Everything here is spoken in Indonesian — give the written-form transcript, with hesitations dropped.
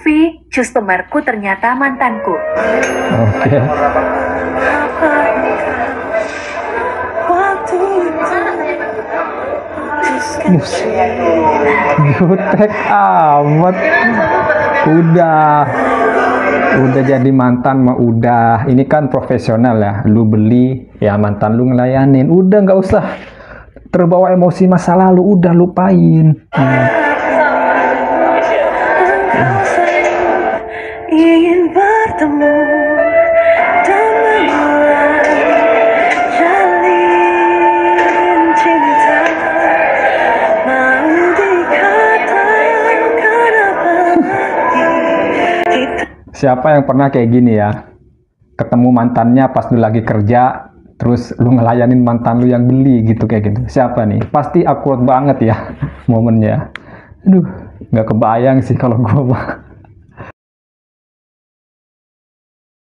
Novi, customerku ternyata mantanku. Oke. Jutek amat. Udah jadi mantan mah udah. Ini kan profesional ya. Lu beli, ya mantan lu ngelayanin. Udah nggak usah terbawa emosi masa lalu. Udah lupain. Ingin bertemu dan memulai jalin cinta, mau dikatakan apa lagi kita. Siapa yang pernah kayak gini ya? Ketemu mantannya pas lu lagi kerja, terus lu ngelayanin mantan lu yang beli gitu kayak gitu. Siapa nih? Pasti awkward banget ya momennya. Aduh, nggak kebayang sih kalau gua mah.